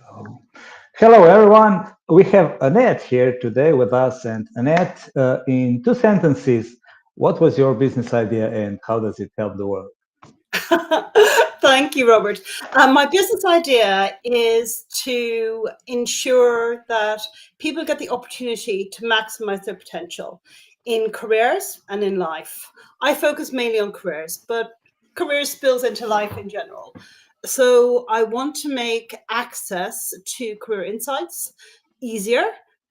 So, hello everyone. We have Annette here today with us. And Annette, in two sentences, what was your business idea and how does it help the world? Thank you, Robert. My business idea is to ensure that people get the opportunity to maximize their potential in careers and in life. I focus mainly on careers, but careers spills into life in general. So I want to make access to career insights easier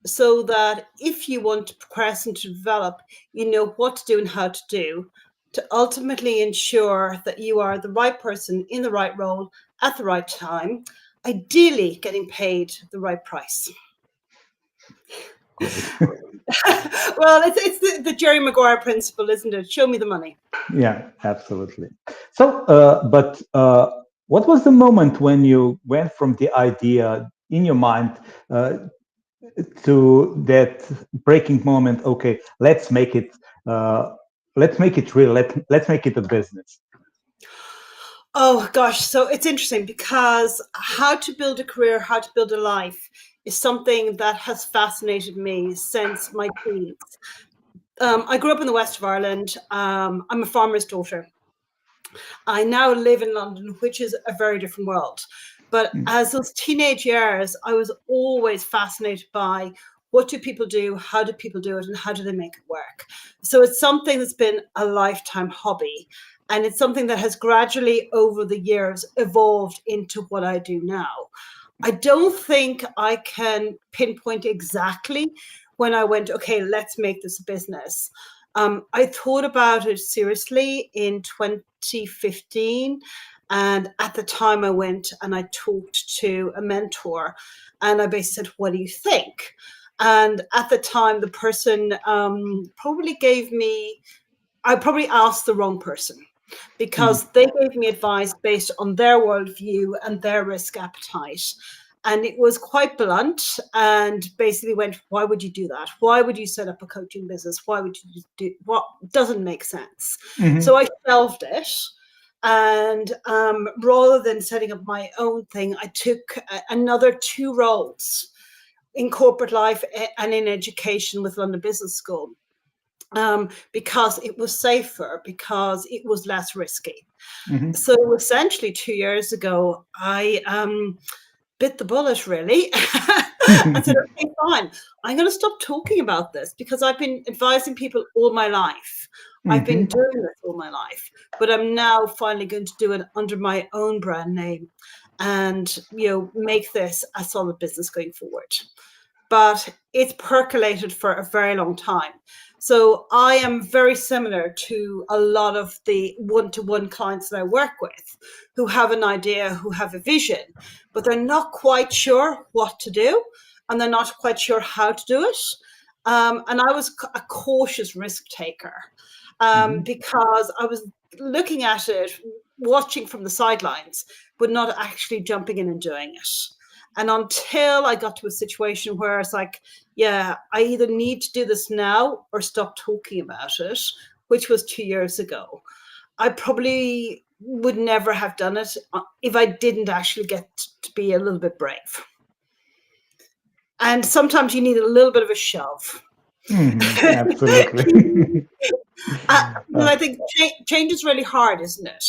so that if you want to progress and to develop, you know what to do and how to do to ultimately ensure that you are the right person in the right role at the right time, ideally getting paid the right price. Great. Well, it's the Jerry Maguire principle, isn't it? Show me the money. Yeah, absolutely. So, what was the moment when you went from the idea in your mind to that breaking moment? Okay, uh, let's make it real. Let's make it a business. Oh gosh, so it's interesting because how to build a career, how to build a life is something that has fascinated me since my teens. I grew up in the west of Ireland. I'm a farmer's daughter. I now live in London, which is a very different world. But Mm. as those teenage years, I was always fascinated by what do people do, how do people do it, and how do they make it work? So it's something that's been a lifetime hobby. And it's something that has gradually over the years evolved into what I do now. I don't think I can pinpoint exactly when I went, okay, let's make this a business. I thought about it seriously in 2015. And at the time, I went and I talked to a mentor and I basically said, what do you think? And at the time, the person probably gave me, I probably asked the wrong person Mm. because they gave me advice based on their worldview and their risk appetite. And it was quite blunt and basically went, why would you do that? Why would you set up a coaching business? Why would you do what doesn't make sense? So Mhm. I shelved it. And rather than setting up my own thing, I took another two roles in corporate life and in education with London Business School because it was safer, because it was less risky. Mhm. So essentially, 2 years ago, I bit the bullet really and said, okay, fine, I'm going to stop talking about this because I've been advising people all my life. I've been Mhm. doing this all my life, but I'm now finally going to do it under my own brand name and, make this a solid business going forward. But it's percolated for a very long time. So I am very similar to a lot of the one-to-one clients that I work with who have an idea, who have a vision, but they're not quite sure what to do and they're not quite sure how to do it. And I was a cautious risk taker Mhm. because I was looking at it, watching from the sidelines, but not actually jumping in and doing it. And until I got to a situation where it's like, yeah, I either need to do this now or stop talking about it, which was 2 years ago. I probably would never have done it if I didn't actually get to be a little bit brave. And sometimes you need a little bit of a shove. Mhm. Absolutely. But Uh, I think change is really hard, isn't it?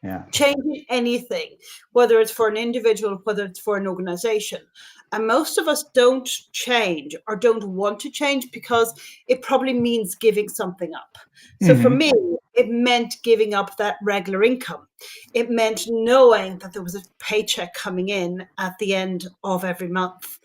yeah. Changing anything, whether it's for an individual, whether it's for an organization. And most of us don't change or don't want to change because it probably means giving something up. So for Mhm. me, it meant giving up that regular income. It meant knowing that there was a paycheck coming in at the end of every month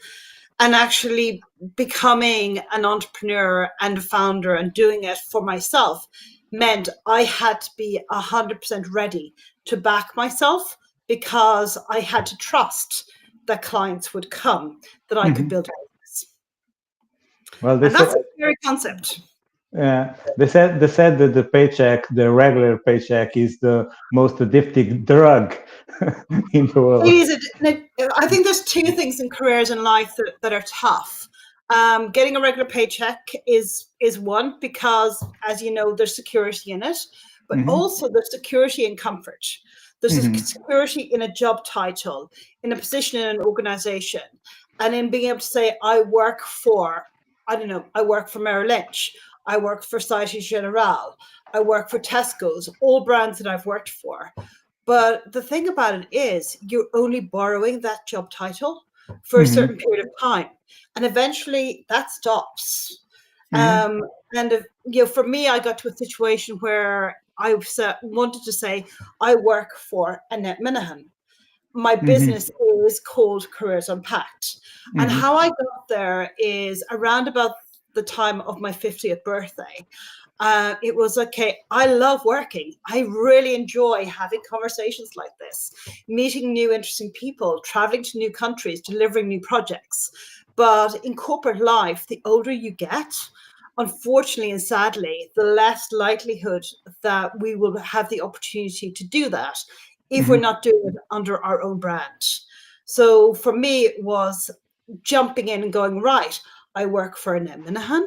and actually becoming an entrepreneur and a founder and doing it for myself meant I had to be 100% ready to back myself because I had to trust that clients would come, that I could Mhm. build a business. Well, And that's a scary concept. they said that the regular paycheck, is the most addictive drug in the world. I think there's two things in careers and life that are tough. Getting a regular paycheck is one because, as you know, there's security in it, but Mhm. also there's security and comfort. There's a Hmm. security in a job title, in a position in an organization, and in being able to say, I work for, I don't know, I work for Merrill Lynch, I work for Societe Generale, I work for Tesco's, all brands that I've worked for. But the thing about it is, you're only borrowing that job title for a certain Hmm. period of time, and eventually that stops. Hmm. And for me, I got to a situation where I wanted to say, I work for Annette Minihan. My Hmm. business is called Careers Unpacked. And Hmm. how I got there is around about the time of my 50th birthday. It was okay. I love working. I really enjoy having conversations like this, meeting new, interesting people, traveling to new countries, delivering new projects. But in corporate life, the older you get, unfortunately and sadly, the less likelihood that we will have the opportunity to do that if we're Hmm. not doing it under our own brand. So for me, it was jumping in and going, right, I work for Annette Minihan.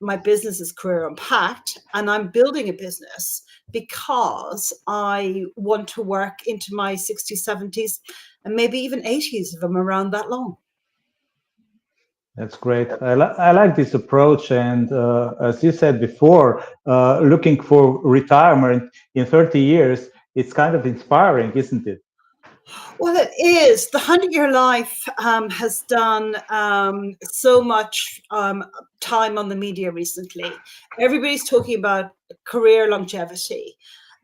My business is Career Unpacked, and I'm building a business because I want to work into my 60s, 70s, and maybe even 80s if I'm around that long. That's great. I like this approach. And as you said before, looking for retirement in 30 years, it's kind of inspiring, isn't it? Well, it is. The 100-Year Life has done so much time on the media recently. Everybody's talking about career longevity.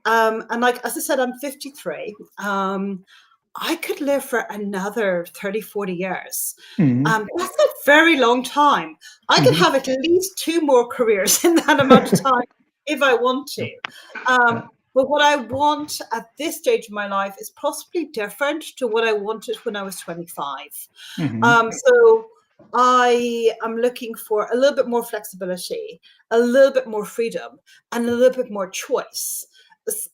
And like, as I said, I'm 53. I could live for another 30, 40 years. Hmm. That's a very long time. I could Hmm. have at least two more careers in that amount of time if I want to. But what I want at this stage of my life is possibly different to what I wanted when I was 25. Hmm. So I am looking for a little bit more flexibility, a little bit more freedom, and a little bit more choice.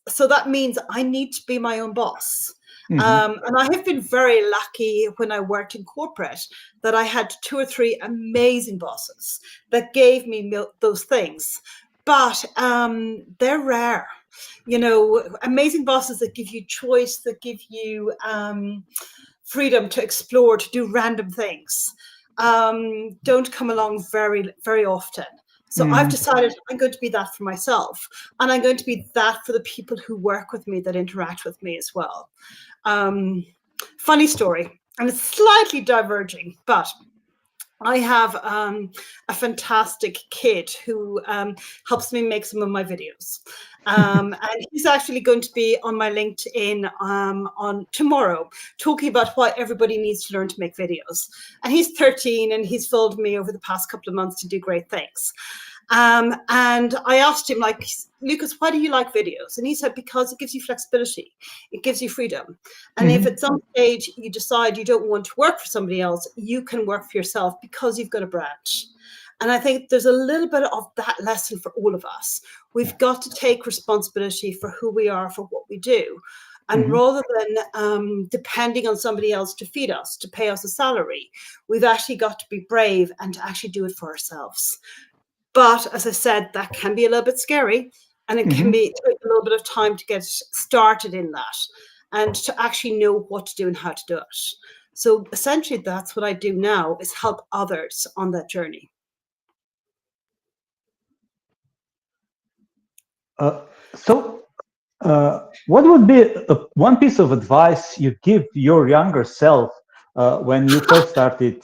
So that means I need to be my own boss. Hmm. And I have been very lucky when I worked in corporate that I had two or three amazing bosses that gave me those things. But they're rare. Amazing bosses that give you choice, that give you freedom to explore, to do random things, don't come along very, very often. So I've Hmm. decided I'm going to be that for myself, and I'm going to be that for the people who work with me, that interact with me as well. Um, Funny story, and it's slightly diverging, but I have a fantastic kid who helps me make some of my videos. And he's actually going to be on my LinkedIn on tomorrow, talking about why everybody needs to learn to make videos. And he's 13, and he's followed me over the past couple of months to do great things. And I asked him, like, Lucas, why do you like videos? And he said, because it gives you flexibility, it gives you freedom. And if Hmm. at some stage you decide you don't want to work for somebody else, you can work for yourself because you've got a brand. And I think there's a little bit of that lesson for all of us. We've got to take responsibility for who we are, for what we do. And Hmm. rather than depending on somebody else to feed us, to pay us a salary, we've actually got to be brave and to actually do it for ourselves. But as I said, that can be a little bit scary, and it can Hmm. be take a little bit of time to get started in that and to actually know what to do and how to do it. So essentially, that's what I do now, is help others on that journey. So, what would be one piece of advice you give your younger self when you first started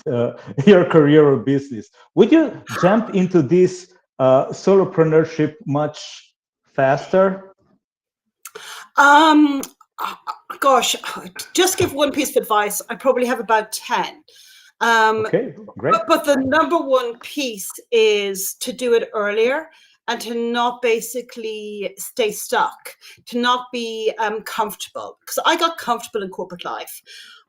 your career or business? Would you jump into this solopreneurship much faster? Um, Gosh, just give one piece of advice. I probably have about 10. Um, Okay, great. but the number one piece is to do it earlier and to not basically stay stuck, to not be comfortable. Because I got comfortable in corporate life.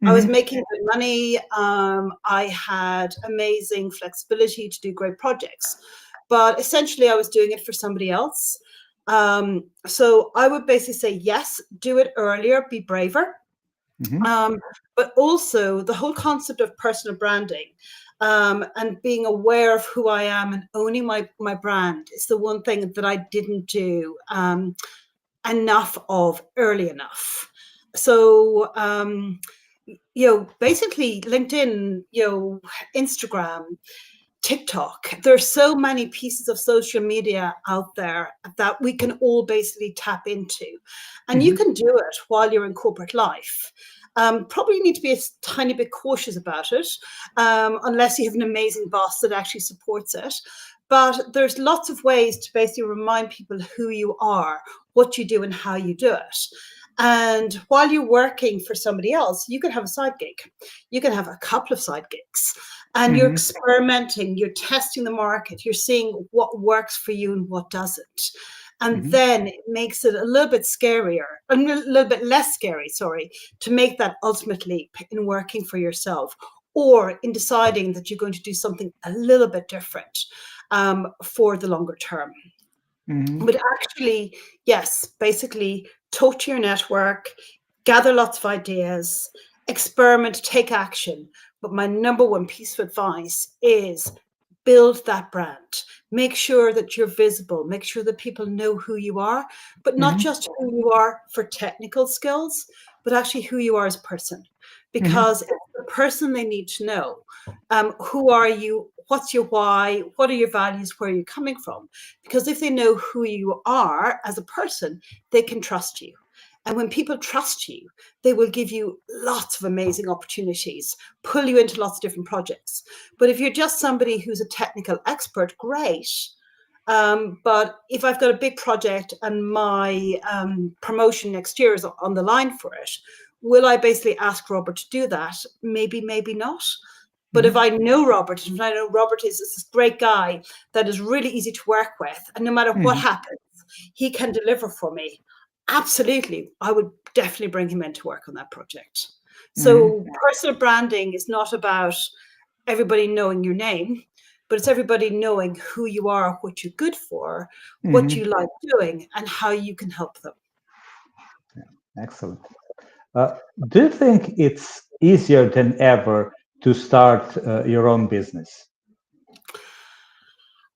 I was Hmm. making good money. I had amazing flexibility to do great projects. But essentially, I was doing it for somebody else. So I would basically say, yes, do it earlier, be braver. Hmm. Um, but also the whole concept of personal branding, and being aware of who I am and owning my brand is the one thing that I didn't do enough of early enough. So, basically LinkedIn, Instagram, TikTok. There's so many pieces of social media out there that we can all basically tap into. And you can do it while you're in corporate life. Probably need to be a tiny bit cautious about it, unless you have an amazing boss that actually supports it. But there's lots of ways to basically remind people who you are, what you do, and how you do it. And while you're working for somebody else, you can have a side gig. You can have a couple of side gigs, and you're experimenting, you're testing the market, you're seeing what works for you and what doesn't. And then it makes it a little bit scarier, a little bit less scary, sorry, to make that ultimate leap in working for yourself, or in deciding that you're going to do something a little bit different for the longer term. But actually, yes, basically talk to your network, gather lots of ideas, experiment, take action. But my number one piece of advice is build that brand. Make sure that you're visible. Make sure that people know who you are, but not just who you are for technical skills, but actually who you are as a person. Because it's the person they need to know. Who are you? What's your why? What are your values? Where are you coming from? Because if they know who you are as a person, they can trust you. And when people trust you, they will give you lots of amazing opportunities, pull you into lots of different projects. But if you're just somebody who's a technical expert, great. But if I've got a big project and my promotion next year is on the line for it, will I basically ask Robert to do that? Maybe, maybe not. But if I know Robert, and I know Robert is this great guy that is really easy to work with, and no matter what happens, he can deliver for me, absolutely, I would definitely bring him in to work on that project. So personal branding is not about everybody knowing your name, but it's everybody knowing who you are, what you're good for, what you like doing, and how you can help them. Excellent. Do you think it's easier than ever to start your own business?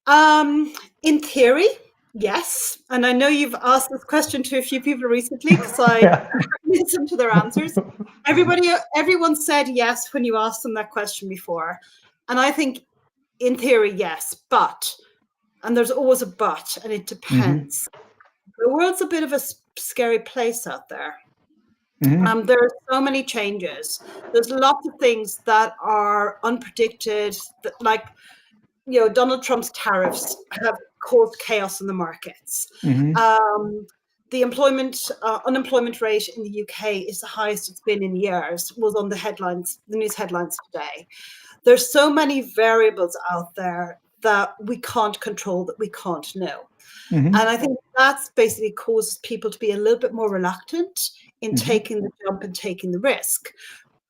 In theory, yes. And I know you've asked this question to a few people recently because I listened to their answers. Everyone said yes when you asked them that question before. And I think in theory, yes, but, and there's always a but, and it depends. The world's a bit of a scary place out there. There are so many changes. There's lots of things that are unpredicted, like Donald Trump's tariffs have caused chaos in the markets. The unemployment rate in the UK is the highest it's been in years, was on the news headlines today. There's so many variables out there that we can't control, that we can't know. And I think that's basically caused people to be a little bit more reluctant in taking the jump and taking the risk.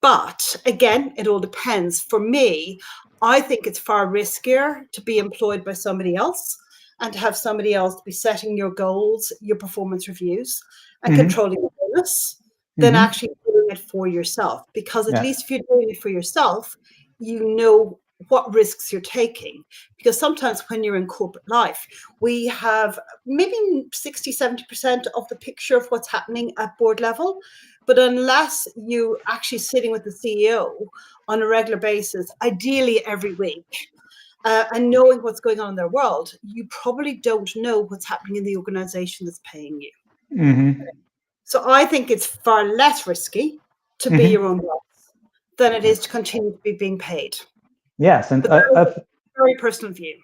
But again, it all depends. For me, I think it's far riskier to be employed by somebody else and to have somebody else be setting your goals, your performance reviews, and controlling the bonus than actually doing it for yourself. Because at least if you're doing it for yourself, you know what risks you're taking. Because sometimes when you're in corporate life, we have maybe 60-70% of the picture of what's happening at board level. But unless you're actually sitting with the CEO on a regular basis, ideally every week, and knowing what's going on in their world, you probably don't know what's happening in the organization that's paying you. So I think it's far less risky to be your own boss than it is to continue to be being paid. Yes, and very personal view.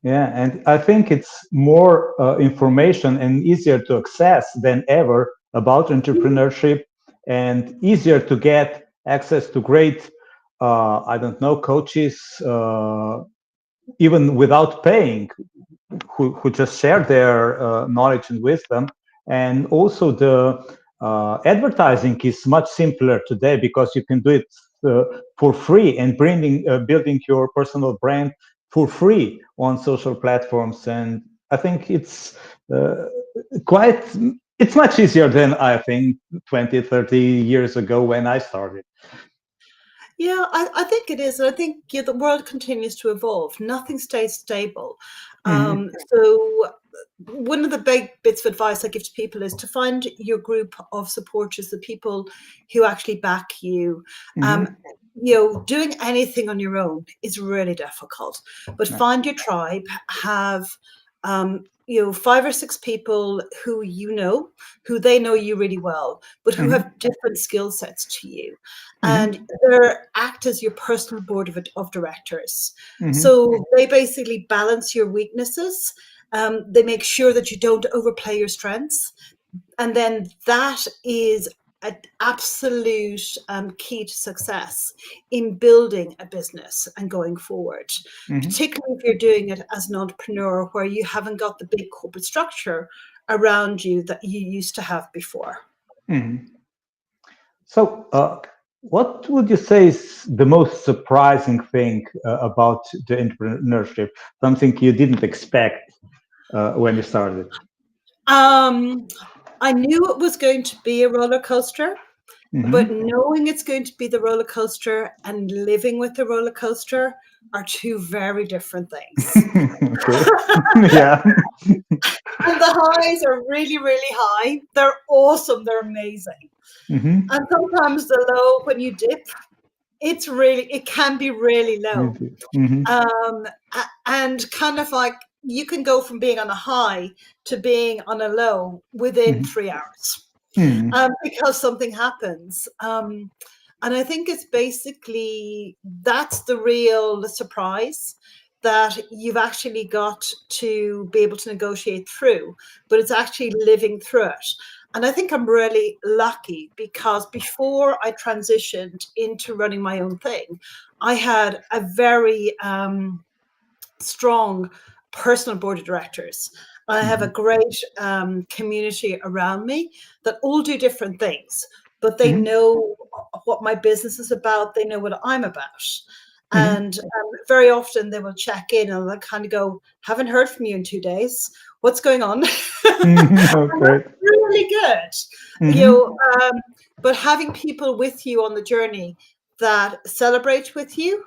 Yeah, and I think it's more information and easier to access than ever about entrepreneurship, and easier to get access to great, I don't know, coaches, even without paying, who just share their knowledge and wisdom. And also the advertising is much simpler today because you can do it for free, and building your personal brand for free on social platforms. And I think it's it's much easier than I think 20, 30 years ago when I started. Yeah, I think it is. And I think the world continues to evolve. Nothing stays stable. So one of the big bits of advice I give to people is to find your group of supporters, the people who actually back you. Doing anything on your own is really difficult, but find your tribe, have 5 or 6 people who they know you really well, but who have different skill sets to you. And they act as your personal board of directors. So they basically balance your weaknesses. They make sure that you don't overplay your strengths. And then that is an absolute key to success in building a business and going forward, particularly if you're doing it as an entrepreneur where you haven't got the big corporate structure around you that you used to have before. So, what would you say is the most surprising thing about the entrepreneurship? Something you didn't expect when you started? I knew it was going to be a roller coaster, but knowing it's going to be the roller coaster and living with the roller coaster are two very different things. Yeah. And the highs are really, really high. They're awesome. They're amazing. And sometimes the low, when you dip, it can be really low. And kind of like you can go from being on a high to being on a low within 3 hours because something happens. And I think it's basically that's the real surprise, that you've actually got to be able to negotiate through, but it's actually living through it. And I think I'm really lucky because before I transitioned into running my own thing, I had a very strong personal board of directors. I have a great community around me that all do different things, but they know what my business is about. They know what I'm about. And very often they will check in and they'll kind of go, haven't heard from you in 2 days. What's going on? Okay. Really good. But having people with you on the journey that celebrate with you,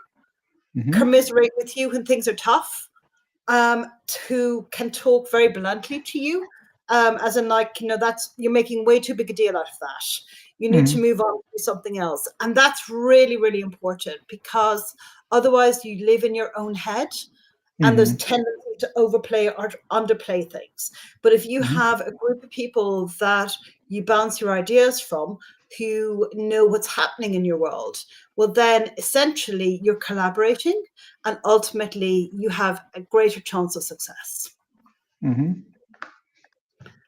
commiserate with you when things are tough, who can talk very bluntly to you, as in that's you're making way too big a deal out of that. You need to move on to do something else. And that's really, really important, because otherwise you live in your own head and there's tendency to overplay or underplay things. But if you have a group of people that you bounce your ideas from, who know what's happening in your world, well, then essentially you're collaborating and ultimately you have a greater chance of success.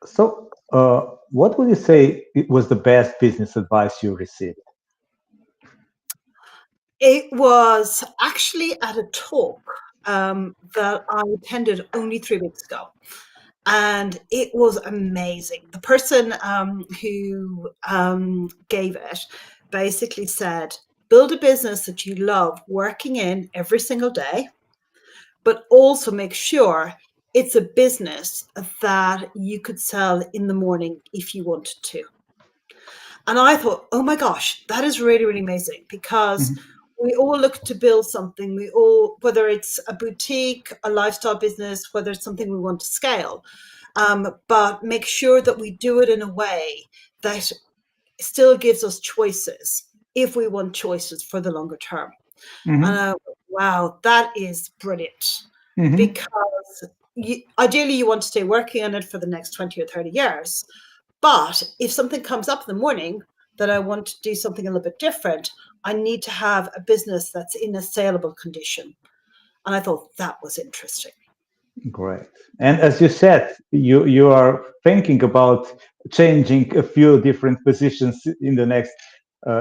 So, what would you say was the best business advice you received? It was actually at a talk that I attended only 3 weeks ago. And it was amazing. The person who gave it basically said, build a business that you love working in every single day, but also make sure it's a business that you could sell in the morning if you wanted to. And I thought, oh my gosh, that is really, really amazing, because we all look to build something. We all, whether it's a boutique, a lifestyle business, whether it's something we want to scale, but make sure that we do it in a way that still gives us choices if we want choices for the longer term. And wow, that is brilliant, because ideally you want to stay working on it for the next 20 or 30 years. But if something comes up in the morning that I want to do something a little bit different, I need to have a business that's in a saleable condition. And I thought that was interesting. Great. And as you said, you are thinking about changing a few different positions in the next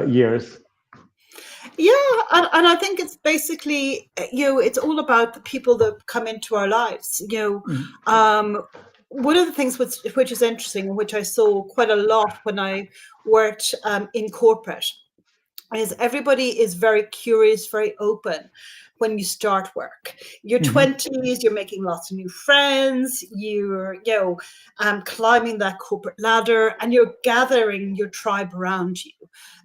years. Yeah, and I think it's basically, it's all about the people that come into our lives. One of the things which is interesting, which I saw quite a lot when I worked in corporate, is everybody is very curious, very open when you start work. Your Hmm. 20s, you're making lots of new friends, you're, climbing that corporate ladder, and you're gathering your tribe around you.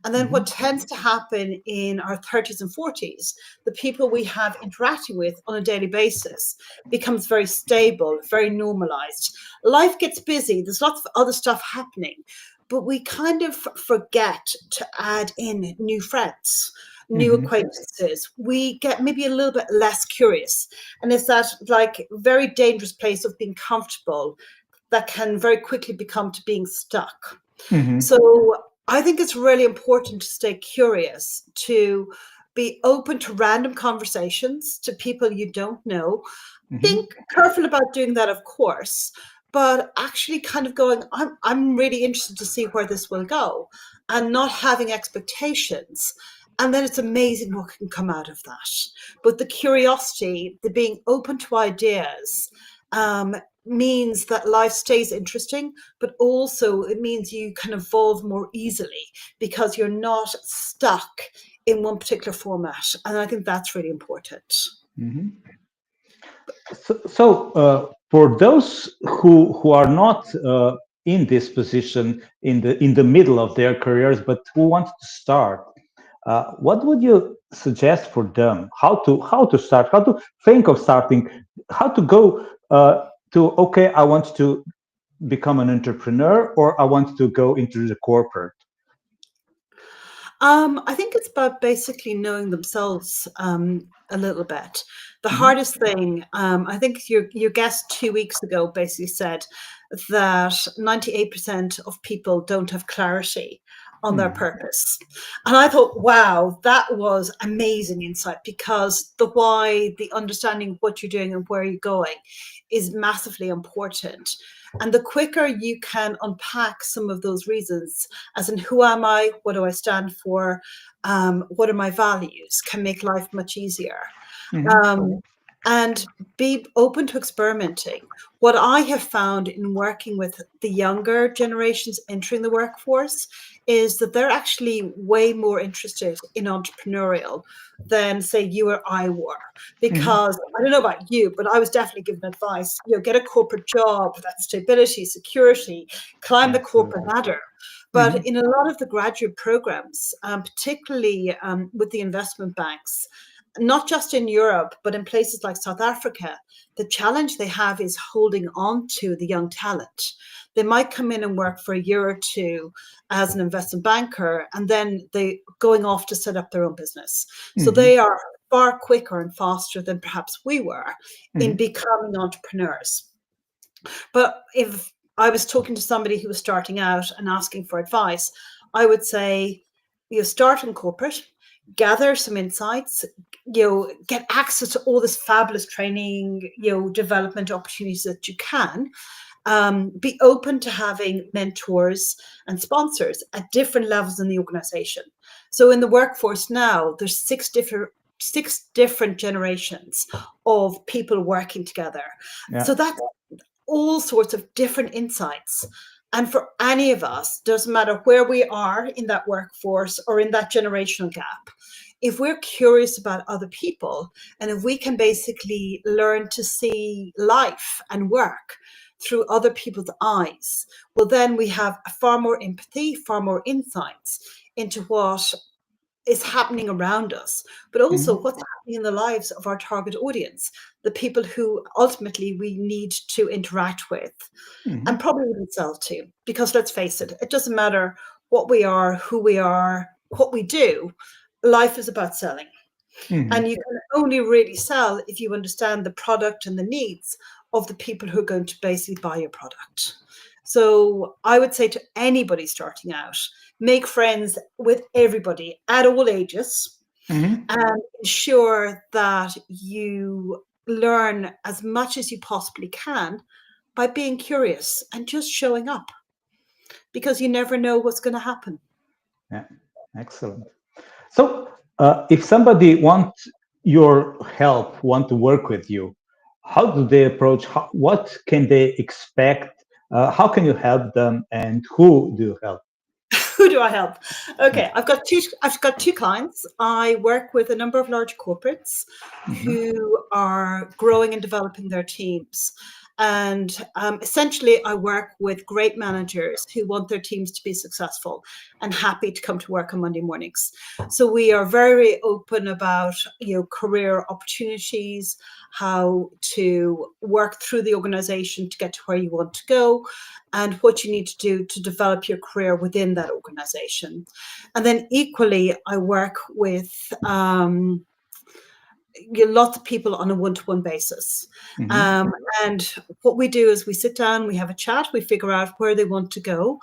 And then what Hmm. tends to happen in our 30s and 40s, the people we have interacting with on a daily basis becomes very stable, very normalized. Life gets busy, there's lots of other stuff happening, but we kind of forget to add in new friends, new Hmm. acquaintances. We get maybe a little bit less curious. And it's that like very dangerous place of being comfortable that can very quickly become to being stuck. Hmm. So I think it's really important to stay curious, to be open to random conversations, to people you don't know, being Hmm. careful about doing that, of course, but actually kind of going, I'm really interested to see where this will go, and not having expectations. And then it's amazing what can come out of that. But the curiosity, the being open to ideas, um, means that life stays interesting, but also it means you can evolve more easily because you're not stuck in one particular format. And I think that's really important. Hmm. So, for those who are not in this position in the middle of their careers, but who want to start, what would you suggest for them? How to start? How to think of starting? How to go to okay, I want to become an entrepreneur, or I want to go into the corporate. I think it's about basically knowing themselves a little bit. The Hmm. hardest thing, I think your guest 2 weeks ago basically said that 98% of people don't have clarity on their Hmm. purpose. And I thought, wow, that was amazing insight, because the why, the understanding what you're doing and where you're going is massively important. And the quicker you can unpack some of those reasons, as in who am I, what do I stand for, what are my values, can make life much easier. Hmm. Um, and be open to experimenting. What I have found in working with the younger generations entering the workforce is that they're actually way more interested in entrepreneurial than, say, you or I were. Hmm. Because I don't know about you, but I was definitely given advice, get a corporate job, that stability, security, climb the corporate Absolutely. ladder. Hmm. But in a lot of the graduate programs, particularly with the investment banks, not just in Europe, but in places like South Africa, the challenge they have is holding on to the young talent. They might come in and work for a year or two as an investment banker, and then they going off to set up their own business. So Hmm. they are far quicker and faster than perhaps we were in Hmm. becoming entrepreneurs. But if I was talking to somebody who was starting out and asking for advice, I would say, start in corporate, gather some insights, get access to all this fabulous training, development opportunities that you can. Be open to having mentors and sponsors at different levels in the organization. So in the workforce now, there's six different generations of people working together. Yeah. So that's all sorts of different insights. And for any of us, doesn't matter where we are in that workforce or in that generational gap, if we're curious about other people, and if we can basically learn to see life and work through other people's eyes, well, then we have far more empathy, far more insights into what is happening around us, but also Hmm. what's happening in the lives of our target audience, the people who ultimately we need to interact with and Hmm. probably even sell to. Because let's face it, it doesn't matter what we are, who we are, what we do. Life is about selling. Hmm. And you can only really sell if you understand the product and the needs of the people who are going to basically buy your product. So I would say to anybody starting out, make friends with everybody at all ages, Hmm. and ensure that you learn as much as you possibly can by being curious and just showing up, because you never know what's going to happen. Yeah. Excellent. So, if somebody wants your help, want to work with you, how do they approach? What can they expect? How can you help them, and who do you help? Who do I help? Okay, I've got two clients. I work with a number of large corporates Mhm. who are growing and developing their teams. And essentially, I work with great managers who want their teams to be successful and happy to come to work on Monday mornings. So we are very open about career opportunities, how to work through the organization to get to where you want to go, and what you need to do to develop your career within that organization. And then equally, I work with lots of people on a one-to-one basis. Mhm. Um, and what we do is we sit down, we have a chat, we figure out where they want to go,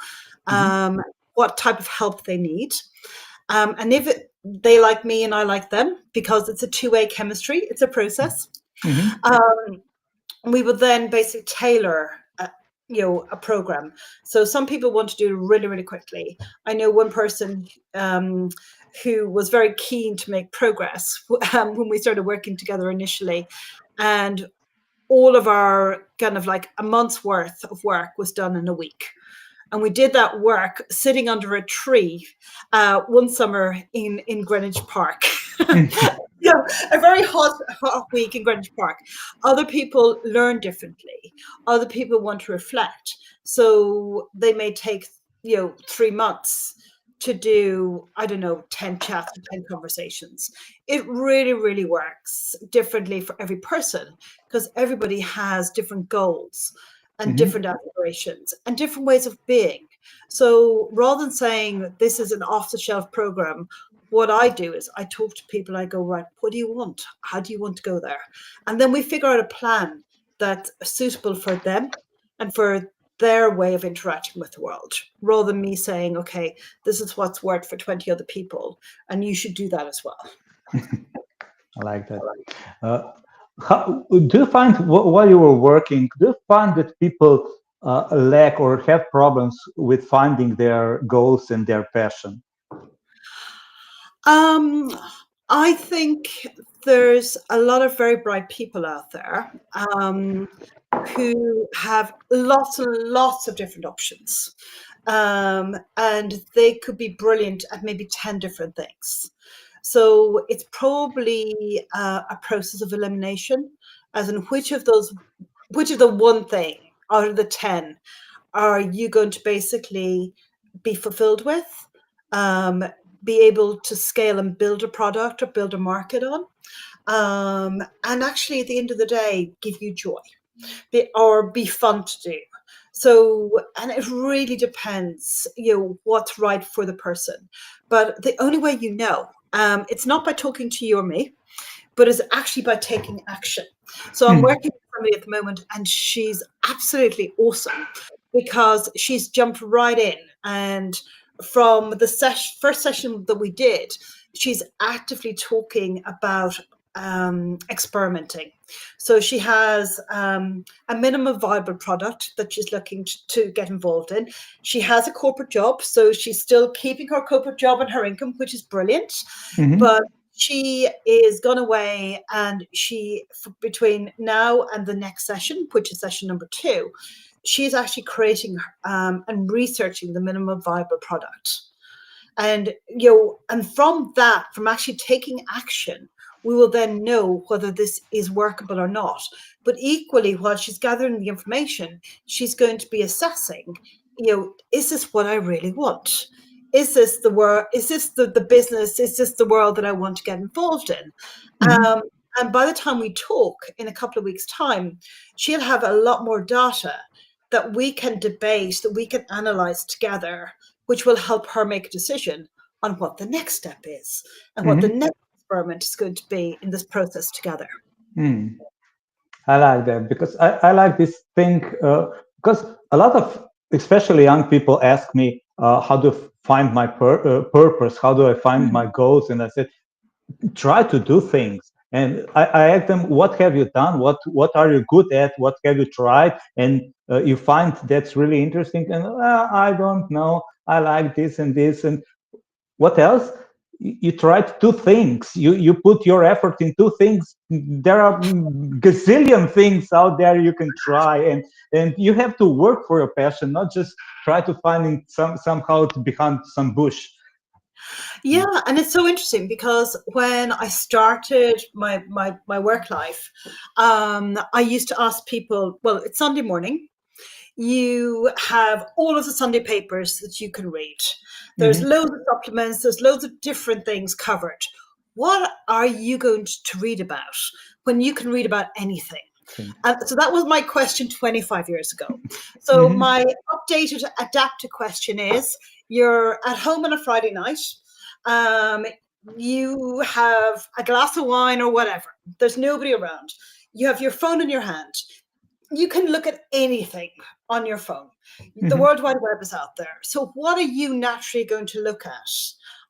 Mhm. what type of help they need. And if they like me and I like them, because it's a two-way chemistry, it's a process. Mhm. Um, we would then basically tailor a program. So some people want to do it really, really quickly. I know one person who was very keen to make progress when we started working together initially, and all of our kind of like a month's worth of work was done in a week. And we did that work sitting under a tree one summer in Greenwich Park. A very hot week in Greenwich Park. Other people learn differently. Other people want to reflect. So they may take 3 months to do, I don't know, 10 chats or 10 conversations. It really, really works differently for every person because everybody has different goals and Mhm. different aspirations and different ways of being. So rather than saying this is an off the shelf program, what I do is I talk to people. I go, right, what do you want? How do you want to go there? And then we figure out a plan that's suitable for them and for their way of interacting with the world, rather than me saying, okay, this is what's worked for 20 other people, and you should do that as well. I like that. Uh, how, do you find while you were working, do you find that people lack or have problems with finding their goals and their passion? Um, I think there's a lot of very bright people out there who have lots and lots of different options. And they could be brilliant at maybe 10 different things. So it's probably a process of elimination, as in which of the one thing out of the 10 are you going to basically be fulfilled with, um, be able to scale and build a product or build a market on, and actually at the end of the day, give you joy or be fun to do. So, and it really depends, what's right for the person. But the only way it's not by talking to you or me, but is actually by taking action. So I'm Mhm. working with somebody at the moment, and she's absolutely awesome because she's jumped right in. And from the first session that we did, she's actively talking about experimenting. So she has a minimum viable product that she's looking to get involved in. She has a corporate job, so she's still keeping her corporate job and her income, which is brilliant. Mhm. But she is gone away, and between now and the next session, which is session number 2, she's actually creating and researching the minimum viable product. And and from actually taking action, we will then know whether this is workable or not. But equally, while she's gathering the information, she's going to be assessing, is this what I really want? Is this the world? Is this the business? Is this the world that I want to get involved in? Mhm. Um, and by the time we talk in a couple of weeks' time, she'll have a lot more data that we can debate, that we can analyze together, which will help her make a decision on what the next step is and what the Mhm. next experiment is going to be in this process together. Mm. I like that because I like this thing because a lot of especially young people ask me how to find my purpose, how do I find my Mm. goals, and I said try to do things. And I ask them, what have you done? What are you good at? What have you tried? And you find that's really interesting. And I don't know. I like this and this. And what else? you try to do things. You put your effort in two things. There are gazillion things out there you can try, and you have to work for your passion, not just try to find it somehow behind some bush. Yeah, and it's so interesting because when I started my work life, I used to ask people, well, it's Sunday morning. You have all of the Sunday papers that you can read. There's Hmm. loads of supplements, there's loads of different things covered. What are you going to read about when you can read about anything? And so that was my question 25 years ago. So Hmm. my updated, adapted question is: you're at home on a Friday night, um, you have a glass of wine or whatever, there's nobody around, you have your phone in your hand, you can look at anything on your phone. The Hmm. World Wide Web is out there. So what are you naturally going to look at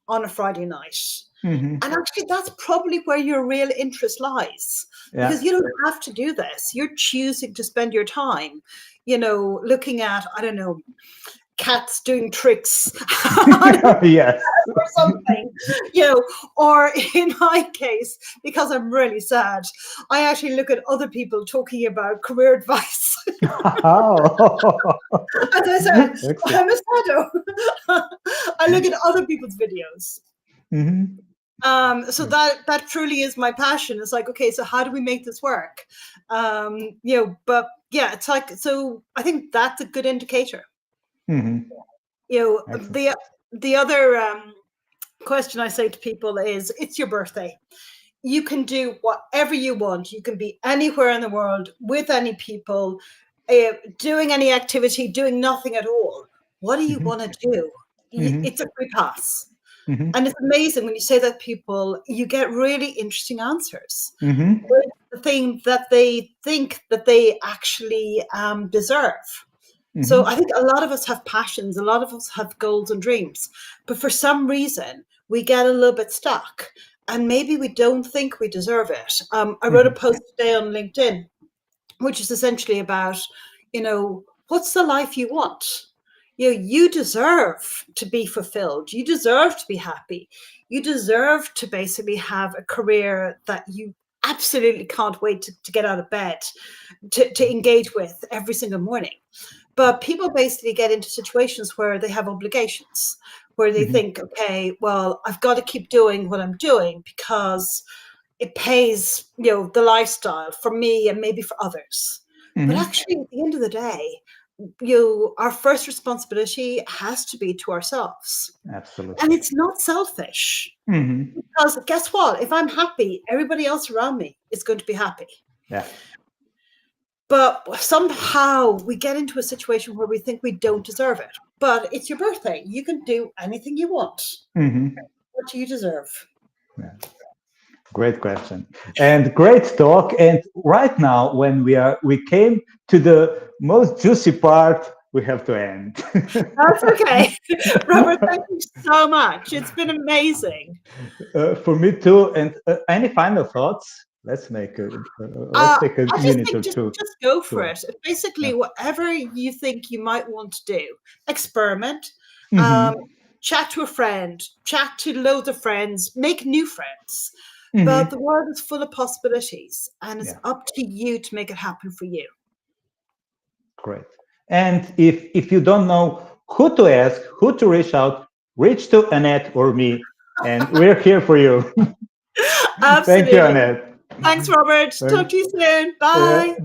on a Friday night? Hmm. And actually, that's probably where your real interest lies, because Yeah. you don't have to do this. You're choosing to spend your time, looking at, I don't know, cats doing tricks Yes. or something, or in my case, because I'm really sad, I actually look at other people talking about career advice. Oh. As I said, Excellent. I'm a shadow. I look at other people's videos. Hmm. So that truly is my passion. It's like, okay, so how do we make this work? But yeah, it's like, so I think that's a good indicator. Hmm. You know, Excellent. the other question I say to people is, it's your birthday. You can do whatever you want. You can be anywhere in the world with any people, doing any activity, doing nothing at all. What do you Hmm. want to do? Hmm. It's a free pass. Hmm. And it's amazing when you say that to people, you get really interesting answers. Hmm. With the thing that they think that they actually deserve. So Hmm. I think a lot of us have passions, a lot of us have goals and dreams, but for some reason we get a little bit stuck, and maybe we don't think we deserve it. I wrote a Hmm. post today on LinkedIn, which is essentially about, what's the life you want? You deserve to be fulfilled. You deserve to be happy. You deserve to basically have a career that you absolutely can't wait to get out of bed to engage with every single morning. But people basically get into situations where they have obligations, where they Hmm. think, okay, well, I've got to keep doing what I'm doing because it pays, the lifestyle for me and maybe for others. But Hmm. actually, at the end of the day, our first responsibility has to be to ourselves. And Absolutely. it's not selfish. Hmm. Because guess what? If I'm happy, everybody else around me is going to be happy. Yeah. But somehow we get into a situation where we think we don't deserve it. But it's your birthday. You can do anything you want. Hmm. What do you deserve? Yeah. Great question and great talk. And right now, when we came to the most juicy part, we have to end. That's okay. Robert, thank you so much. It's been amazing. For me too. And any final thoughts? Let's take a I just minute think or just two just go to for end. it. Basically, Yeah. whatever you think you might want to do, experiment, um, Hmm. chat to a friend, chat to loads of friends, make new friends. But Hmm. the world is full of possibilities, and it's Yeah. up to you to make it happen for you. Great. And if you don't know who to ask, who to reach out, reach to Annette or me, and we're here for you. Thank you, Absolutely. Annette. Thanks, Robert. Talk Thanks. to you soon. Bye. Bye.